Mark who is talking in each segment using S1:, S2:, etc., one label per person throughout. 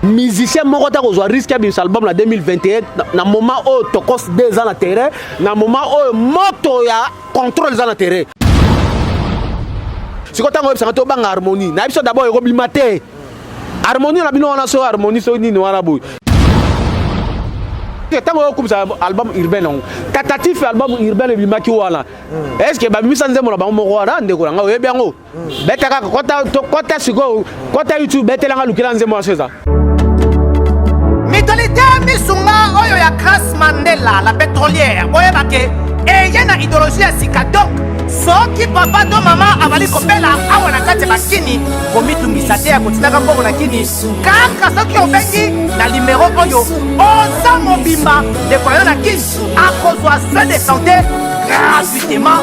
S1: musicien moko ta kozwa risque ya bimisa album na 2021 na moment oyo tokos 2 ans na terrain na moment oyo moto ya contrôle eza na terrain siko ntango oyebisanga te obanga harmonie na biso d'abord ekobima te harmonie na bino wana so harmonie so nini wana boye ntango oyokumisa album urbain yango tatatif album urbain ebimaki wana est ce que babimisa nzembo na bango moko wana ndeko nanga oyebi yango beta kaka kota sikoyo kota youtube betelanga lukila nzembo wana so eza
S2: Mitolite misunga oyo ya Grace Mandela la pétrolière oyebake eye na idéologie ya sika donc soki papa to mama avali kopela awa na kati ya bakini komitungisa te ya kotinaka mbongo na kini kaka soki obengi na limero oyo oza mobimba ndeko yo na kini akozwa soin de santé gratuitement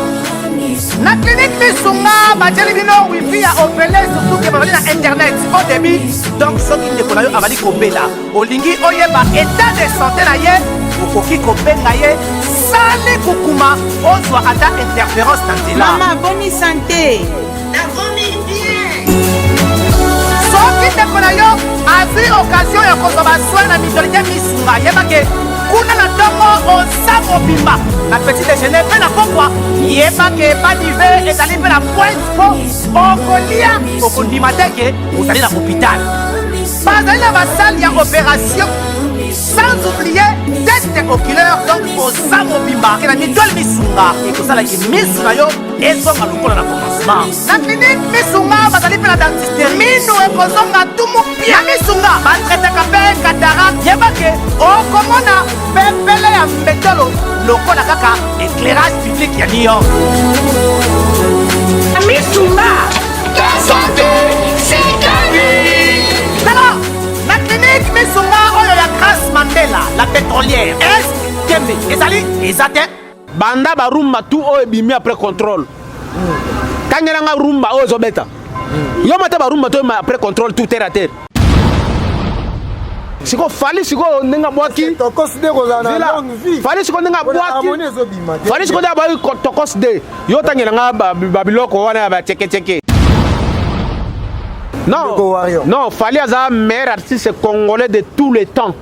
S2: na clinique misunga batieli bino wifi ya opele surtout ke bazali na internet au début donc soki ndeko na yo avali kobela olingi oyeba état de santé na ye okoki kobenga ye sale kukuma ozwa ata interférence na nzela
S3: mama boni santé
S4: nakomi bien
S2: soki ndeko na yo azwi occasion ya kozwa baswin na mitolite misunga yebake kuna na ntongo oza mobimba na petit déjeuner mpe na pokwa yebake badive ezali mpe na pointe po okolia okondima teke ozali na hôpital bazali na basale ya opération sans oublier test oculaire donc oza mobimba ke na mitole misunga ekosalaki misu na yo ezonga lokola na commencement na clinique misunga bazali mpe na dentiste minu ekozonga tumu pia misunga batretaka mpe cataracte yebake okomona pepele ya mbetolo lokola kaka éclairage public ya New York misunga
S4: ta santé c'est ta vie
S2: tala na clinique misunga oyo ya Grace Mandela la pétrolière est kembe ezali eza te
S1: banda barumba tout oyo ebimi après contrôle kangelanga rumba oyo ezobeta yo mata barumba to après contrôle tout terre à terre siko fali siko ndenga bwaki fali siko ndenga bwaki fali siko ndenga bwaki tokos de yo tangelanga babiloko wana ba cheke non fali aza meilleur artiste congolais de tous les temps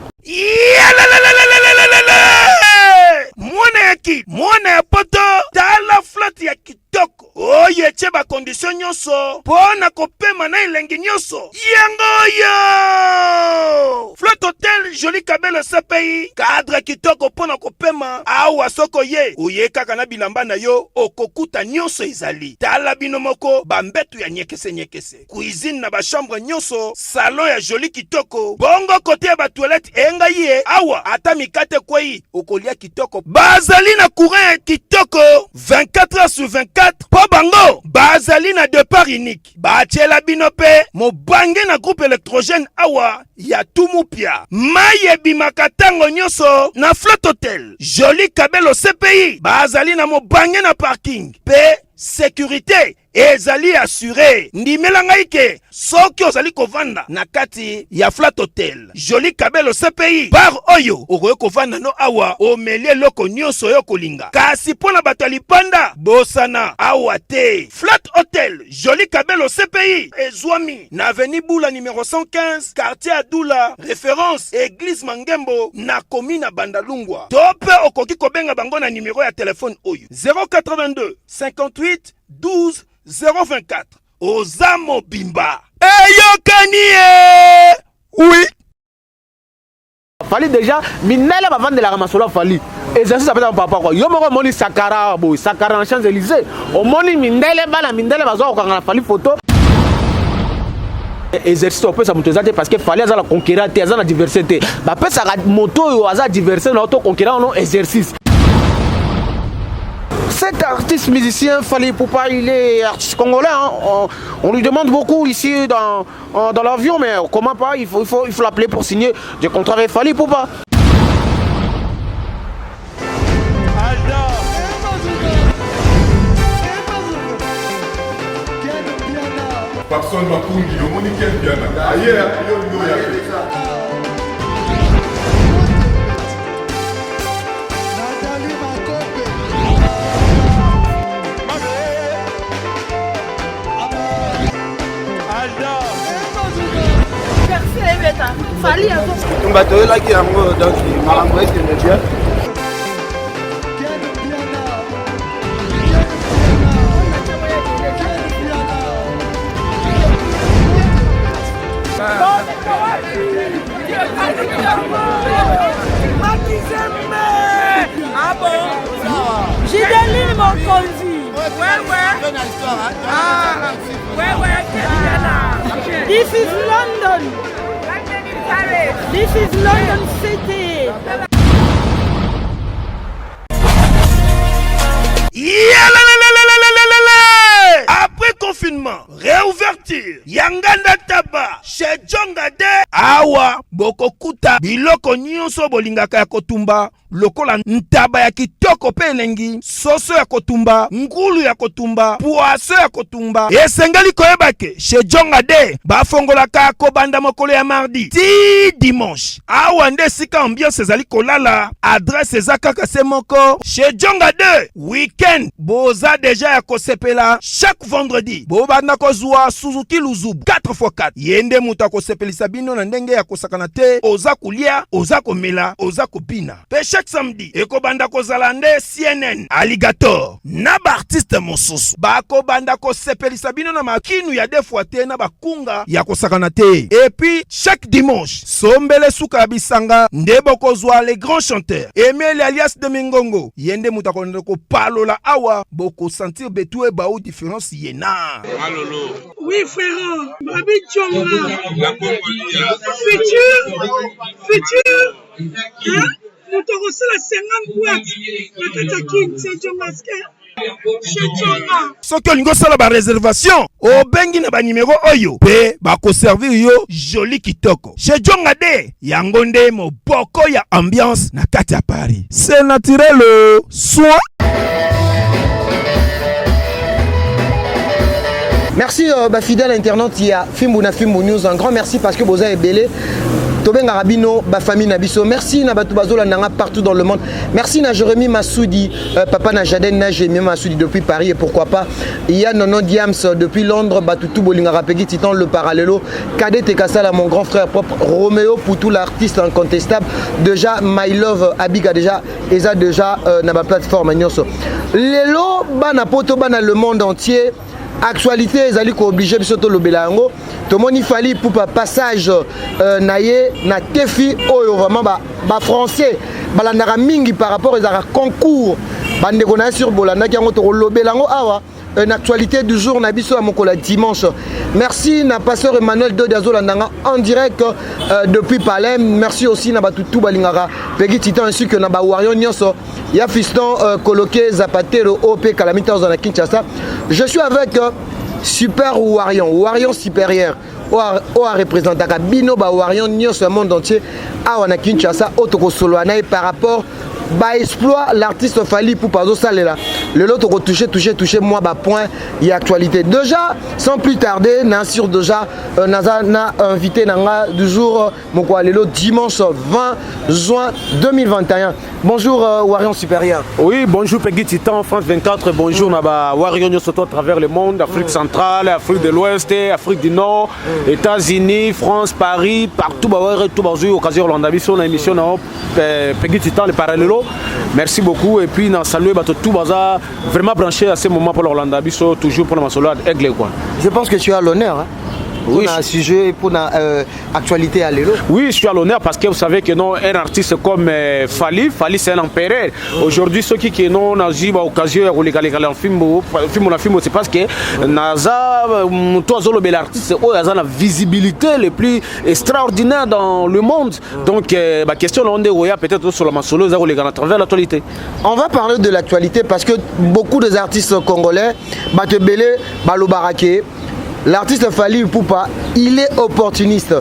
S5: mwana ya poto tala flotte ya kitoko oyo etie bakondisio nyonso mpo na kopema na elengi nyonso yango oyo flotte hotel joli kabelo CPI cadre kitoko mpo na kopema awa soko ye oye kaka na bilamba na yo okokuta nyonso ezali tala bino moko bambetu ya nyekese cuisine na bachambre nyonso salon ya joli kitoko bongo kote ya batoilette engai ye awa ata mikate kwei okolia kitoko bazali na courant ya kitoko 24 heures sur 24 po bango bazali na départ unique batiela bino pe mobange na groupe électrogène awa ya tumupia mai ebimaka ntango nyonso na flotte hotel joli kabelo CPI bazali na mobange na parking pe sécurité ezali assuré ndimela ngai ke soki ozali kovanda na kati ya flat hotel joli kabelo CPI bar oyo okoki kovanda no awa omeli eloko nyonso oyo kolinga kasi mpo na bato ya lipanda bosana awa te flat hotel joli kabelo CPI ezwami na avenue Bula numéro 115 quartier Adula référence église Mangembo na commune Bandalungwa to mpe okoki kobenga bango na numéro ya téléphone oyo 082 58 12 024 Ozamo Bimba Eyokanie oui
S1: Fali déjà minela ba vendre la ramasolo Fali exercice ça peut être papa quoi yo moko moni sakara boy sakara na Champs-Élysées o moni mindele bana mindele bazo ko ngana Fali photo exercice on peut ça montrer parce que Fali aza la conquérant te aza la diversité ba pesa moto yo aza diversité na auto conquérant non exercice. Cet artiste musicien Fali Poupa, il est artiste congolais. Hein. On lui demande beaucoup ici dans l'avion, mais comment pas? Il faut l'appeler pour signer des contrats avec Fali Poupa.
S6: Personne m'a pour dire, on est quel bien. Ailleurs,
S3: Fali azo.
S7: Bato elaki yango donc makambo ekende bien.
S3: Ah bon? Gideline Mokonzi. This is London. This is London City.
S5: Après confinement, réouverture, Yanganda Taba, chez Djongade, Awa, Bokokuta, Biloko Nyonso Bolingaka ya Kotumba, lokola ntaba ya kitoko pe elengi, soso ya kotumba, ngulu ya kotumba, poaso ya kotumba. Esengeli koyebake, chez Djongade, bafongolaka kobanda mokolo ya mardi, ti dimanche. Awa nde sika ambiance ezali kolala, adresse eza kaka se moko, chez Djongade, weekend, boza deja ya kosepela, chaque vendredi, bobanda kozwa Suzuki Luzub, 4x4. Yende muta kosepelisa bino na ndenge ya kosakana te, oza kulia, oza komela, oza kopina. Pe chaque samedi, ekobanda kozala nde CNN, Alligator, na ba artiste mosusu. Bako banda kosepelisa bino na makinu ya defwa te na bakunga ya kosakana te. Et puis, chaque dimanche, sombele suka bisanga, nde bokozwa les grands chanteurs. Emile alias de Mingongo, yende muta ko palola awa, boko sentir betue baou différence yena.
S6: Malolo.
S3: Oui, frère. Babi Tchonga.
S6: La Congolia.
S3: Futur. Hein? Nous te reçons la 50 boîtes. La Katakin, c'est Tchongaske. Chez Tchonga.
S5: Soki olingo sala ba réservation, obengi na ba numéro oyo, pe bako servir yo joli kitoko. Chez Djongade, yango nde moboko ya ambiance na kati ya Paris. C'est naturel, soin.
S7: Merci fidèle internaute, il y a Fimbu News, un grand merci parce que vous avez belé. Tobenga Rabino, famille Nabiso, merci Nabatou Bazola Nanga partout dans le monde. Merci na Jérémy Massoudi, papa na Jaden na Jérémy Massoudi depuis Paris et pourquoi pas. Il y a Nono Diams depuis Londres, Batoutou Bolinga Rapegi, Titan le Parallelo, Cadet Tekassala, mon grand frère propre, Roméo Poutou, l'artiste incontestable. Déjà, My Love, Abiga déjà, Eza déjà, na ma plateforme, Nyoso. Lelo, Bana Poto, Bana le monde entier. Actualité, ils ont obligé de se faire. Tomoni Fali pour passage naie na tefi oyo vraiment ba français balandaka mingi par rapport à concours bande kona sur bolanda ki yango to lobelango awa une actualité du jour na biso mokola dimanche. Merci na pasteur Emmanuel Dodiazo landanga en direct depuis Palem. Merci aussi na batutu balingara Peggy Titan ainsi que na ba Warion Nyonso. Ya fiston coloqué Zapatero OP Calamita dans Kinshasa. Je suis avec Super Warion supérieur. Oa représentaka bino ba Warion Nyonso monde entier a wana Kinshasa otoko solo anaï par rapport ba exploit l'artiste Fali pour pas salela le lot toucher moi ba point et actualité déjà sans plus tarder na sur déjà na invité nanga du jour mon quoi le lot dimanche 20 juin 2021. Bonjour Warion supérieur.
S1: Oui, bonjour Peggy Titan France 24, bonjour naba Warion Nyonso à travers le monde, Afrique centrale, Afrique de l'Ouest, Afrique du Nord, États-Unis, France, Paris, partout ba tout bazui occasion l'andabiso na émission na Peggy Titan le Parallelo. Merci beaucoup et puis dans saluer tout baza vraiment branché à ce moment pour l'Orlando Bisso toujours pour la masolade aigle quoi.
S7: Je pense que tu as l'honneur hein.
S1: Oui,
S7: pour un sujet pour une actualité à l'élo.
S1: Oui, je suis à l'honneur parce que vous savez que non un artiste comme Fali c'est un empereur. Aujourd'hui ceux qui n'ont pas eu l'occasion de regarder un film c'est parce que Naza toi zolo bel artiste oh a la visibilité le plus extraordinaire dans le monde. Donc ma question on est peut-être sur la masolo za regarder à travers l'actualité.
S7: On va parler de l'actualité parce que beaucoup des artistes congolais Batebele Balobarake. L'artiste Fali Poupa, il est opportuniste.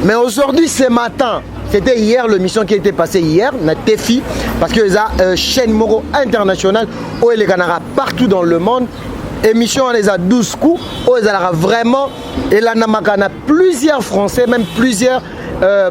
S7: Mais aujourd'hui, ce matin, c'était hier, l'émission qui a été passée hier, na Tefi, parce qu'il y a une chaîne Moro internationale où il y a partout dans le monde. Émission, on les a 12 coups, où il y a vraiment, et là, il y a plusieurs Français, même plusieurs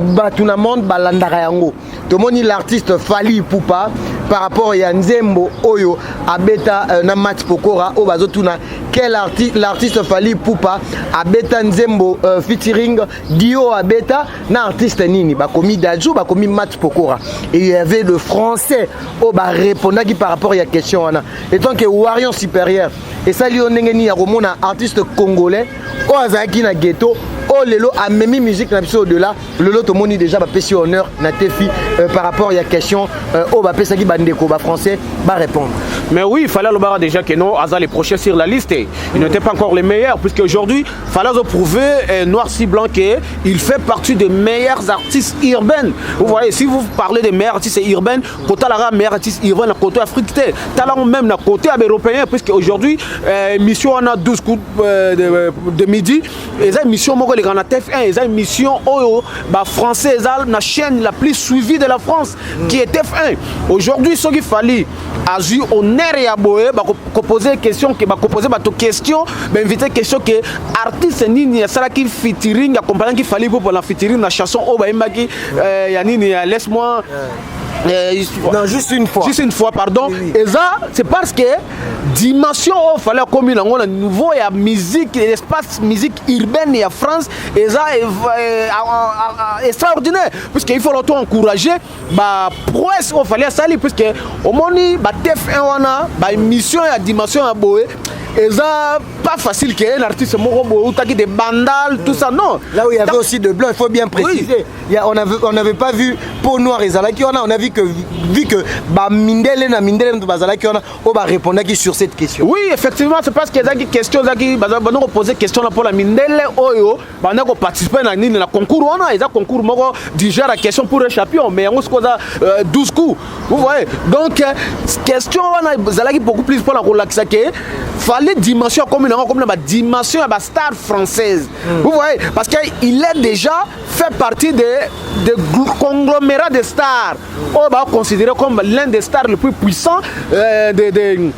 S7: Batuna monde, Balandarayango. tomoni l'artiste Fally Ipupa par rapport à Nzembo Oyo abeta na Mat Pokora o bazotuna quel l'artiste Fally Ipupa abeta Nzembo featuring Dio abeta na artiste nini bakomi Dadju bakomi Mat Pokora et il y avait le français o ba répondre qui par rapport à la question wana et tant que Warion supérieur et ça lui on ngeni ya komona artiste congolais o azaki na ghetto oh lelo a memi musique na biso de là lelo to moni déjà ba pesi honneur na tefi par rapport à la question oh ba pesa ki bandeko ba français ba répondre.
S1: Mais oui, il fallait le barra déjà que non, Aza les prochains sur la liste. Il n'était pas encore les meilleurs, puisque aujourd'hui, il fallait prouver noir si blanc qu'il fait partie des meilleurs artistes urbains. Vous voyez, si vous parlez des meilleurs artistes urbains, côté la meilleurs artistes urbains, la côté africain, talent même la côté européen, puisque aujourd'hui, mission on a 12 coups de midi, et ça mission moi les grands TF1, et ça mission français, la chaîne la plus suivie de la France, qui est TF1. Aujourd'hui, ce qu'il fallait, Azu, on ya boye ba ko poser question que ba ko poser ba to question ba inviter question que artiste nini ya sala ki featuring ya comprendre qu'il fallait pour la featuring na chanson o ba imaki ya nini laisse-moi
S7: non, juste une fois.
S1: Juste une fois, pardon. Oui. Et ça, c'est parce que dimension, il fallait comme il y a un nouveau, il y a musique, l'espace musique urbaine, il y a France, et ça est extraordinaire. Puisqu'il faut l'auto-encourager, bah, prouesse, il fallait ça, puisque au moment où bah, TF1, on a une mission, il y a dimension à Boé. Et ça, pas facile qu'un artiste ou des bandales, tout ça, non.
S7: Là où il y avait aussi de blanc, il faut bien préciser. Oui. On n'avait pas vu peau noire et Zalaki, on a vu que Mindele na Mindele Bazalaki, on va répondre sur cette question.
S1: Oui, effectivement, c'est parce qu'il y a des questions qui vont poser question pour la Mindele, on va participer à la concours, on a des concours déjà la question pour le champion, mais on a 12 coups. Vous voyez, donc, question, on a Zalaki beaucoup plus pour la relaxer. Fallait dimension comme la dimension à la star française. Vous voyez, parce qu'il est déjà fait partie des conglomérats de stars. On va considérer comme l'un des stars les plus puissants,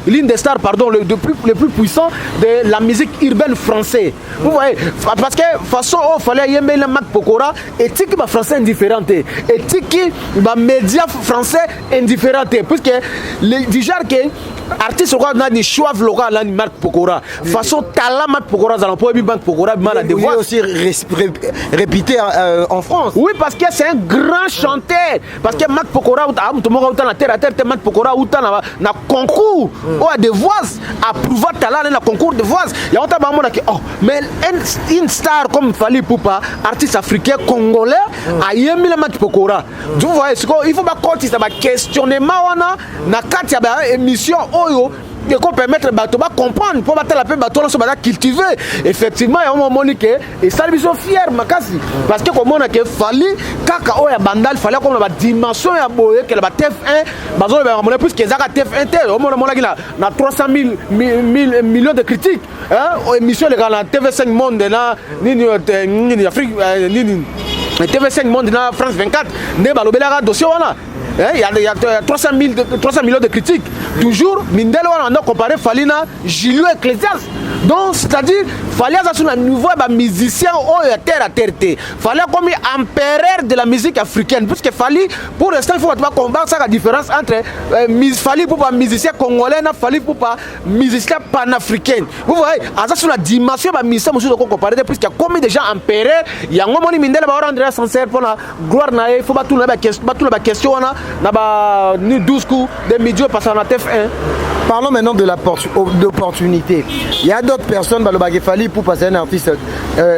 S1: l'une des stars, pardon, les plus puissants de la musique urbaine française. Vous voyez, parce que de toute façon, il fallait y avoir le Mat Pokora, éthique français indifférente, éthique média français indifférente, puisque du genre que artiste on a des choix local là Mat Pokora façon talent Mat Pokora dans l'emploi du Mat Pokora mal
S7: de voix aussi répété en France.
S1: Oui, parce que c'est un grand chanteur, parce que Mat Pokora tout le monde autant la terre à terre Mat Pokora autant na concours ou à des voix approuvé talent dans concours de voix. Il y a autant de monde qui oh mais une star comme Fally Ipupa artiste africain congolais a yemi le Mat Pokora. Vous voyez il faut pas continuer ça questionnement na carte émission oyo et qu'on permettre bateau ba comprendre pour battre la paix bateau là ba cultiver effectivement il y a un moment que et ça ils sont fiers makasi parce que comme on a que Fally kaka oya bandal fallait comme la dimension ya boye que la TF1 bazo ba mon plus que za TF1 tel au moment là na 300 000 millions de critiques hein émission les gars la TV5 monde là ni Afrique ni TV5 monde na France 24 ne balobela dossier wana. Il y a 300 millions de critiques. Toujours, Mindele, on a comparé Falina, Julio Ecclésias. Donc, c'est-à-dire, fallait avoir un nouveau musicien terre à terre. Fallait comme empereur de la musique africaine. Parce qu'il fallait, pour l'instant, il faut combattre la différence entre Fally pour pas musicien congolais, Fally pour pas musicien panafricain. Vous voyez, à ça, la dimension de musicien, je vais comparer, puisqu'il y a comme déjà empereur, il y a un moment où Mindele va rendre sincère pour la gloire, il faut battre la question, on ni 12 coups de milieu parce qu'on a TF1.
S7: Parlons maintenant de l'opportunité. Il y a d'autres personnes qui Fally pour passer un artiste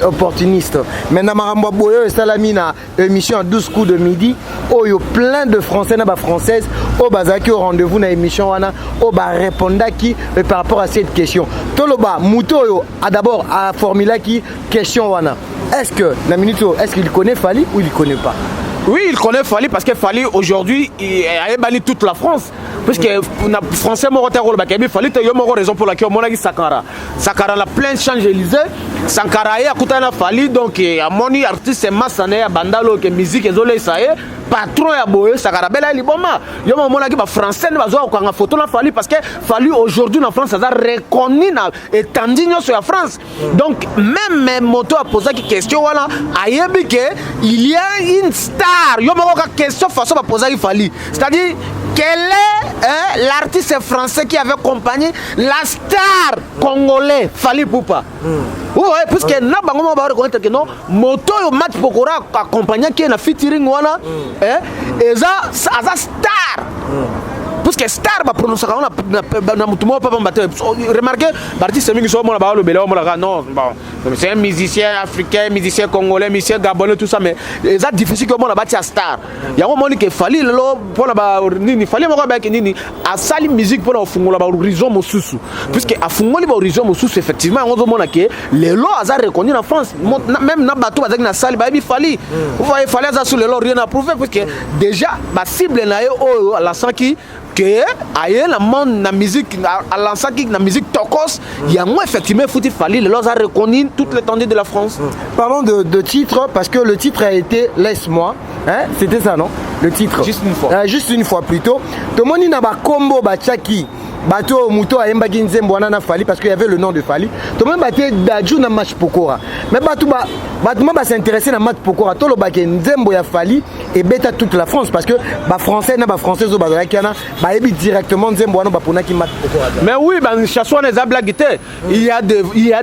S7: opportuniste. Maintenant, Marambo Boyo et Salamina, émission à 12 coups de midi. Il y a plein de Français et Françaises qui au rendez-vous dans l'émission qui répondent par rapport à cette question. Toloba, Mouto a d'abord à formuler qui question. Est-ce qu'il connaît Fally ou il ne connaît pas?
S1: Oui, il connaît Fally parce que Fally aujourd'hui il a banni toute la France. puisque na français moko te koloba kebi fali te yo moko raison pour laquelle omonaki Sankara la plein Champs-Élysées Sankara ye akutana fali donc amoni artiste masane ya bandalo ke musique ezolesa ye patron ya boye Sankara bela liboma yo omonaki ba français ne bazo ko nga photo na fali parce que fali aujourd'hui en France ça reconnu na étendue sur la France donc même moto a posé question voilà ayebi que il y a une star yo moko ka question façon ba poser fali c'est-à-dire quel est l'artiste français qui avait accompagné la star congolais Fally Poupa oui puisque na bango ba reconnaître que non moto yo Mat Pokora accompagné qui na featuring wana eza star puisque star ba prononcer na mutumo papa mbate remarquez l'artiste mingi so mona ba lo bele mona non bon c'est un musicien africain musicien congolais musicien gabonais tout ça mais eza difficile que mona ba tia star yango moni que Fally lelo pona ba nini Fally moko ba ke nini a sali musique pona ofungola ba horizon mosusu puisque afungoli ba horizon mosusu effectivement yango mona que lelo aza reconnu en France même na bato bazaki na sali ba bi Fally vous voyez Fally aza sur lelo rien à prouver puisque déjà ba cible na yo o la sanki que aye la monde na musique à l'ansaki na musique tokos il y a moins effectivement fouti Fally le a reconnu toute l'étendue de la France.
S7: Parlons de titre parce que le titre a été Laisse-moi hein c'était ça non le titre juste une fois plutôt tout le monde n'a pas combo bachaki bato muto ayembaki nzembo wana na Fally parce qu'il y avait le nom de Fally tout le monde baté daju na Mat Pokora mais bato ba s'intéresser na Mat Pokora to lo baké nzembo ya Fally et beta toute la France parce que ba français na ba français zo bazalaki na ba yebi directement nzembo wana ba ponaki Mat Pokora
S1: mais oui ba chanson na za blaguité il y a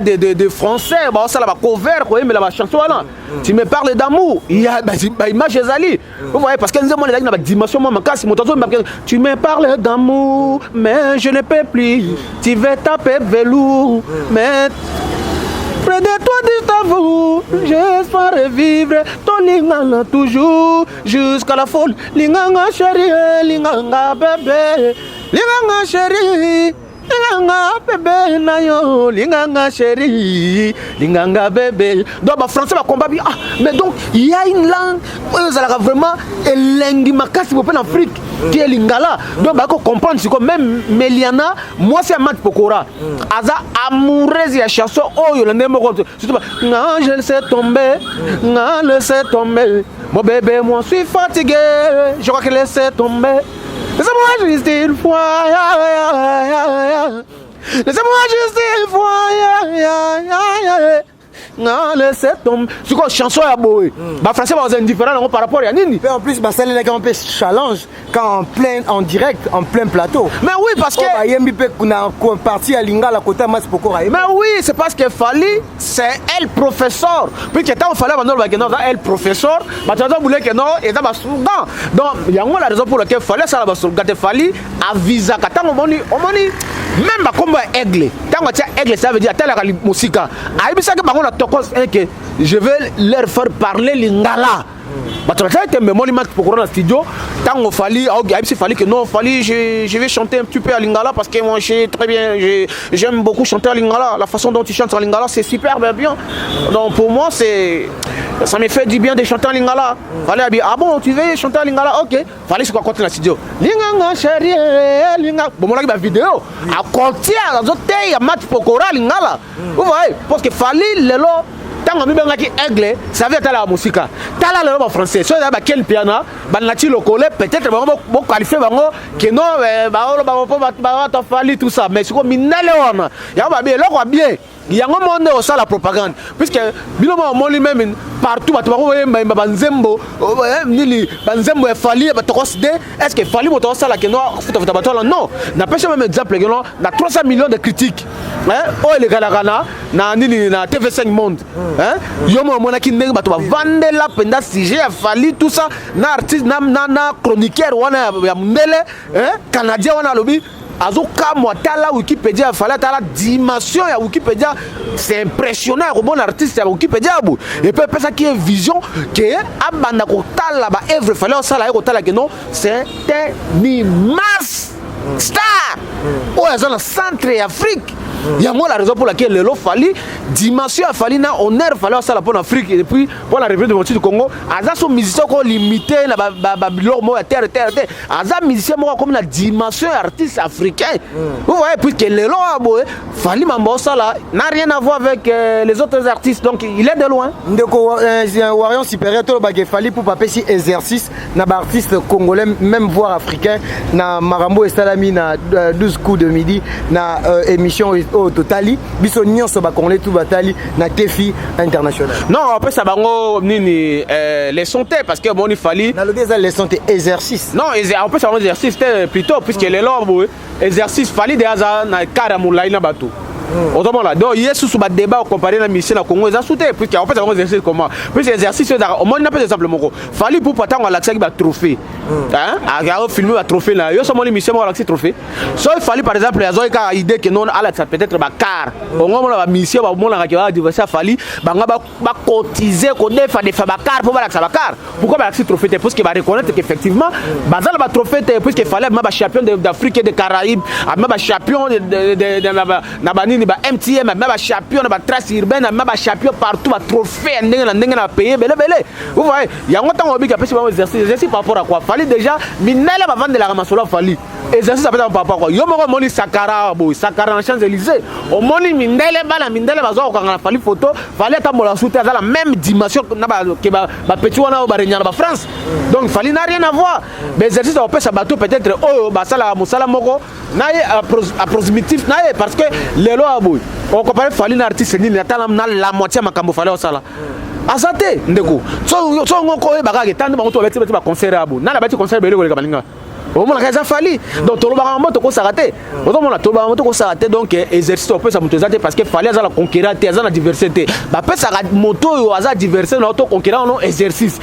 S1: des français ba ça la ba cover ko yemela ba chanson wana tu me parles d'amour il y a ba image ezali vous voyez parce que nzembo na ba dimension moi makasi motozo tu me parles d'amour mais je ne peux plus, tu veux taper velours, mais près de toi du t'avoue, j'espère revivre ton linganga toujours jusqu'à la folie. Linganga chérie, linganga bébé, linganga chérie. Linganga bébé nayo, linganga chérie, linganga bébé. Donc bah français va combattre ah mais donc il y a une langue ça la vraiment elengi makasi pour en Afrique qui est lingala. Donc bah comprendre c'est comme même Meliana, moi c'est Mat Pokora. Aza amoureuse ya chanson oh yo le nemo surtout non je laisse tomber, non laisse tomber. Mon bébé moi je suis fatigué, je crois que laisse tomber. Laissez-moi juste une fois, laissez-moi juste une fois, non, laissez tomber. C'est quoi chanson à boy? Bah français va indifférent par rapport à Nini.
S7: Mais en plus, bah ça les gars on peut challenge quand en direct, en plein plateau.
S1: Mais oui parce que
S7: bah yembi pe kuna partie à Lingala côté Mat Pokora.
S1: Mais oui, c'est parce que Fally c'est elle professeur. Puis que tant Fally va non elle professeur, bah tu as voulu que non et ça va slogan. Donc il y a la raison pour laquelle Fally ça va slogan de Fally à visa quand on moni même bah comme aigle. Tant que tu aigle ça veut dire tel la musique. Aïe ça que bah on a que je vais leur faire parler lingala. Tu as mais mon Mat Pokora dans le studio. Tant qu'on Fally, il fallait que non, Fally, je vais chanter un petit peu à lingala parce que moi je très bien, j'aime beaucoup chanter à lingala. La façon dont tu chantes à lingala, c'est super bien. Donc pour moi, ça me fait du bien de chanter à lingala. Fally a dit ah bon, tu veux chanter à lingala, ok. Fally c'est quoi continuer dans le studio. Linganga chérie, lingala. Bon moi là la vidéo. À continuer dans autres pays, Mat Pokora lingala. Vous voyez, parce que Fally lelo. Tant que nous aigle, ça veut dire la musique. T'as la langue française. Si on a quel piano, banati le collé, peut-être bon qualifié bango que non, bah Fally tout ça. Mais c'est comme minaleona. Y'a pas bien, là bien. Il y a un monde où ça la propagande. Puisque bilan mon lui-même partout, tu vois banzembo, nili banzembo est Fally, est-ce que Fally moto ça la que non, non. N'a pas même exemple que non, na 300 millions de critiques. Hein? Oh les gars na nini na TV5 Monde. Hein? Yomo mona ki ndenge bato ba vendre la penda sujet à Fally tout ça, na artiste na chroniqueur wana ya mundele, hein? Canadien wana lobi azoka mwatala Wikipédia Fally la dimension ya Wikipédia c'est impressionnant bon artiste ya Wikipédia bu et puis ça qui est vision que abanda ko tala ba œuvre Fally ça la ko tala que non c'est un immense star oh dans le centre Afrique Il y a moi la raison pour laquelle le lot fallait dimension a fallu na honneur fallait ça la pour l'Afrique et puis pour la République du Congo aza son musicien ko limité na ba bilor mo terre aza musicien mo comme la dimension artiste africain vous voyez puisque le lot fallait mambo ça là n'a rien à voir avec les autres artistes donc il est de loin
S7: ndeko Warion supérieur to ba fallait pour pas si exercice na ba artiste congolais même voire africain na marambo et salami na 12 coups de midi na émission au totali biso nyonso ba congolais tout batali na Tefi international.
S1: Non, après ça bango nini les santé parce que bon il fallait
S7: na le déjà les santé exercice.
S1: Non, en plus ça un exercice plutôt puisque les lobes exercice fallait déjà na karamula ina bateau. Autrement là, donc hier sous le débat comparé la mission à Congo, ils ont sauté puisqu'il y a en fait un exercice comment. Puis l'exercice au moins n'a pas simplement fallait pour pourtant l'accès à trophée. Hein? À filmer un trophée là, yo seulement l'émission à l'accès trophée. So il fallait par exemple les autres cas idée que non à l'accès peut-être ba car. Au moins la mission au moins la qui va adversaire fallait ba cotiser qu'on défa des car pour l'accès ba car. Pourquoi ba l'accès trophée parce qu'il va reconnaître qu'effectivement bazal ba trophée puisqu'il fallait ba champion d'Afrique et des Caraïbes, ba champion de ba MTM même ba champion ba trace urbaine même ba champion partout ba trophée ndenge na payer belé vous voyez il y a longtemps on oblique après exercice par rapport à quoi fallait déjà minela ba vendre la ramasolo fallait exercice par rapport à quoi yo moni sakara en Champs-Élysées au moni mindele bazo ko ngana fallait photo fallait tambola soute dans la même dimension na ba que ba petit wana ba renyana ba France donc fallait n'a rien à voir mais exercice on peut ça bateau peut-être oh ba sala musala moko naye approximatif naye parce que les lois on compare fallait un artiste ni na la moitié makambo fallait ça là azate ndeko so ngoko e bakage tande ba to beti ba concert abo na la beti concert bele ko le kabalinga au moins la fallait donc to ba moto ko s'arrêter au moins to ba moto ko s'arrêter donc exercice on peut ça moto zate parce que fallait ça la conquérir ça la diversité ba peut ça moto yo za diversité na to conquérir non exercice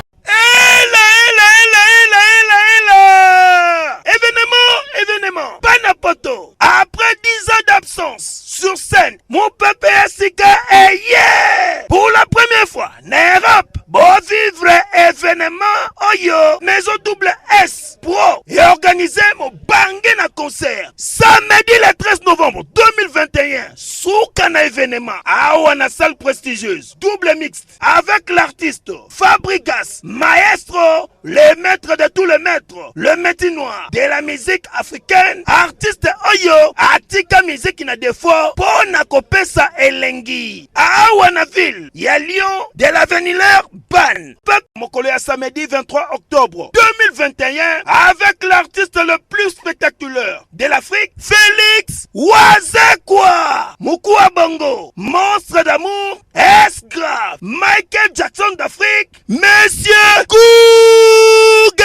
S5: événement Panapoto après 10 ans d'absence sur scène mon peuple Sika est hier pour la première fois en Europe bon vivre événement Oyo maison double S Pro et organiser mon bangé na concert samedi le 13 novembre 2021 sous Kana événement à una salle prestigieuse double mixte avec l'artiste Fabrigas Maestro le maître de tous les maîtres le métier noir de la musique africaine artiste Oyo atika musique na défaut pour na kopesa elengi à una ville ya Lyon de l'avenir Ban Mokolo à samedi 23 octobre 2021 avec l'artiste le plus spectaculaire de l'Afrique Félix Wazekwa Mukua Bongo monstre d'amour S grave Michael Jackson d'Afrique Monsieur Google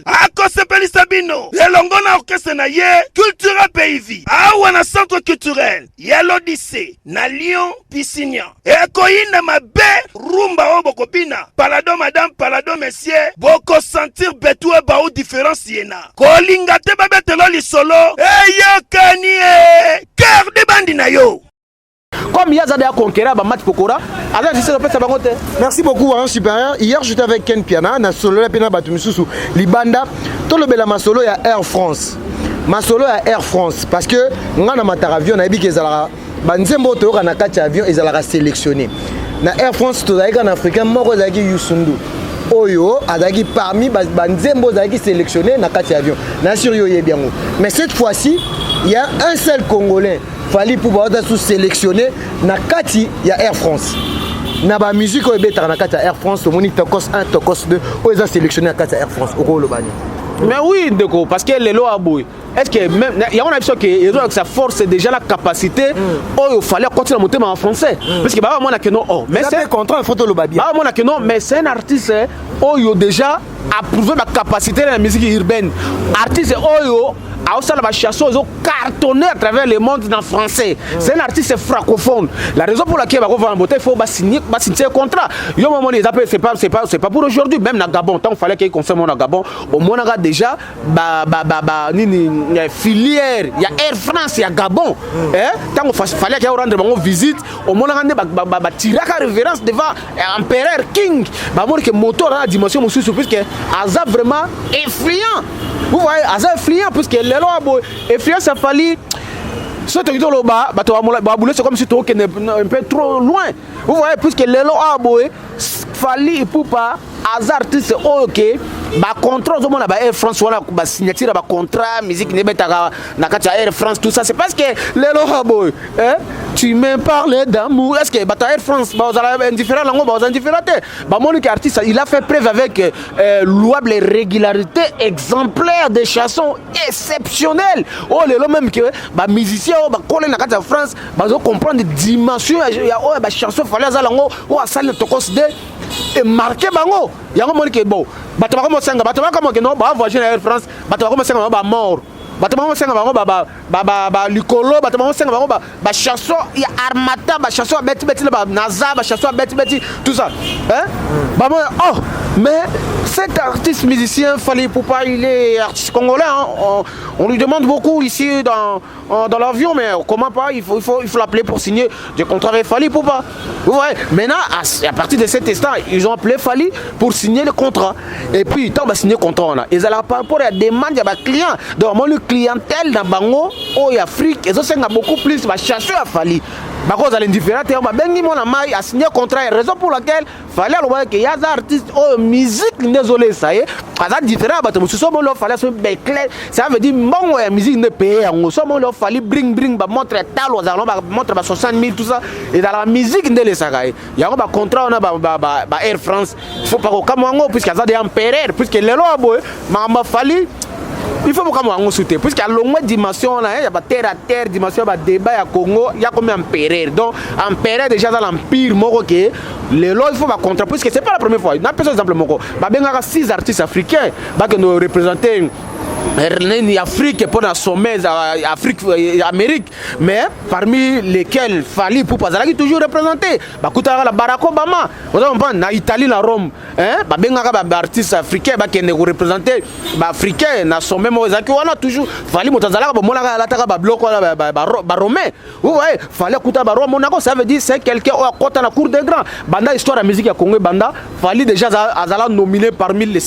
S5: Akose Pelisabino Elongona orchestre na ye Cultura Pays Awana centre culturel Yelodissé na Lyon Piscina Ekoina mabe rumba o bokopina palado madame palado monsieur boko sentir betue ba ou différence yena kolinga te babetelo lisolo eyokani cœur de bandi na yo
S1: comme Yaza de conquérir ba match Pokora alors je sais le ça bangote.
S7: Merci beaucoup Warion supérieur. Hier j'étais avec Ken Piana na solo la pena batu misusu libanda to le bela masolo ya Air France masolo ya Air France parce que ngana matara avion na ebi kezala banzembo to kana kati avion ezala sélectionné na Air France to zaika na africain moko zaki Yusundu Oyo azaki parmi banzembo zaki sélectionné na kati avion na sur yo yebiango mais cette fois-ci il y a un seul Congolais fallait pouvoir être sélectionné na kati ya Air France na ba musique o ebeta na kati ya Air France to moni tokos 1 tokos 2 o eza sélectionné na kati ya Air France oko lobani.
S1: Mais oui, Ndeko, parce que les lois abouillent. Est-ce que même il y a une option que sa force c'est déjà la capacité il fallait continuer à monter en français parce que bah moi que non mais c'est
S7: contrat photo le babia
S1: bah moi que non mais c'est un artiste il déjà approuvé ma capacité dans la musique urbaine artiste a aussi la chanson ils ont cartonné à travers le monde en français c'est un artiste francophone la raison pour laquelle il va il faut signer un contrat yo moment les appels c'est pas pour aujourd'hui même dans Gabon tant fallait qu'il consomme dans Gabon au moins on a déjà filière, il y a Air France, il y a Gabon. Tant qu'il fallait qu'il y ait rendre visite, au moins on a tiré la révérence devant l'empereur King. Il y a moteur à la dimension monsieur puisque Aza vraiment effrayant. Vous voyez, Aza effrayant puisque les lois effrayant ça fallait ce que tu as c'est comme si tu étais un peu trop loin. Vous voyez, puisque les lois a boé, Fally Ipupa, hasard artiste ok, bah contrat au moins Air France wala ba signature ba contrat musique ne betaka na katia Air France tout ça c'est parce que les lois a boé, hein? Tu me parles d'amour. Est-ce que bah Air France bah indifférent lango bah indifférent bah mon artiste il a fait preuve avec louable régularité exemplaire des chansons exceptionnelles. Oh les lois même que bah musicien bah coller na katia France bah comprendre des dimensions oh bah chanson fallait ça lango oh ça ne te considère et marqué bango yango moni ke bon bato ba ko senga bato ba ko ke no ba voyager na Air France bato ba ko senga ba mort bato ba ko senga bango ba likolo bato ba ko senga bango ba chanson ya armata ba chanson beti ba naza ba chanson beti tout ça hein ba oh mais cet artiste musicien Fally Ipupa il est artiste congolais hein? On lui demande beaucoup ici dans l'avion mais comment pas il faut l'appeler pour signer des contrats avec Fally Ipupa. Vous voyez maintenant à partir de cet instant ils ont appelé Fally pour signer le contrat et puis tant va signer le contrat on a ils allaient par rapport à la demande de client donc mon clientèle dans Bango au Afrique ils ont beaucoup plus va chercher à Fally bah cause à l'indifférent bah bengi mon amai a signé contrat et raison pour laquelle Fally a le voir que y a des artistes oh musique désolé ça y est à différent bah tout ce monde là Fally se clair ça veut dire bon ouais musique ne paye en ce moment là Fally bring bah montre tal aux allons bah montre bah 60 000 tout ça et dans la musique de les sagaï y a un contrat on a bah Air France il faut pas comme on puisqu'il y a des empereurs puisque les lois boy ma Fally il faut que nous soutenions puisqu'il y a longue dimension là il y a terre à terre dimension bah débat à Congo il y a combien d'empereurs donc empereur déjà dans l'empire moroké les lois il faut pas contre puisque c'est pas la première fois n'a pas exemple moko bah bien 6 artistes africains bah que nous représenter Afrique pour la sommet Afrique Amérique mais parmi lesquels Fally Ipupa zalaki toujours représenté bah kutala la Barack Obama vous avez na Italie la Rome hein bah bengaka ba artiste africain bah qui ne représenter bah africain na sommet mo zaki wana toujours Fally motazalaka ba monaka la taka ba bloc wala ba romain vous voyez Fally kuta ba Rome monako ça veut dire c'est quelqu'un au côté la cour des grands banda histoire de musique ya Congo banda Fally déjà azala nominé parmi les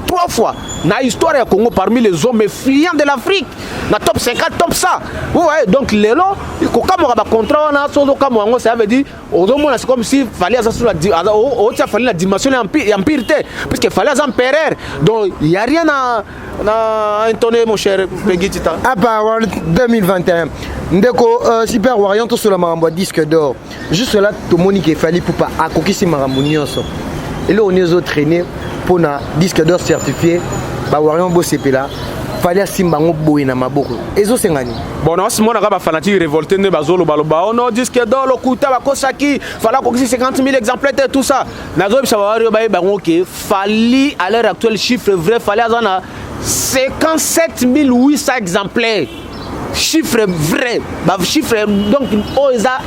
S1: 3 fois na histoire ya Congo parmi les hommes friands de l'Afrique na top 50 top 100 vous voyez donc les lots ko kamora ba contrat na so do kamora ça veut dire aujourd'hui c'est comme si Fally ça sur la Fally la dimension empirité parce que Fally un empereur donc il y a rien à entonner mon cher Peggy Tita
S7: à part 2021 ndeko Super Warrior to sur la marambo disque d'or juste là to Monique Fally Ipupa a kokisi marambo nyonso et là on est aux traîner pour na disque d'or certifié ba Warrior bo sepela Fally asimbango boye na maboko ezo sengani
S1: bon non simona ka ba fanatique révolté ne bazolo baloba ono disque d'or lokuta ba kosaki Fally kokisi 50 000 exemplaires tout ça nazo bisa Warrior ba bango ke Fally à l'heure actuelle chiffre vrai Fally azana 57 800 exemplaires chiffre vrai bah chiffre donc oza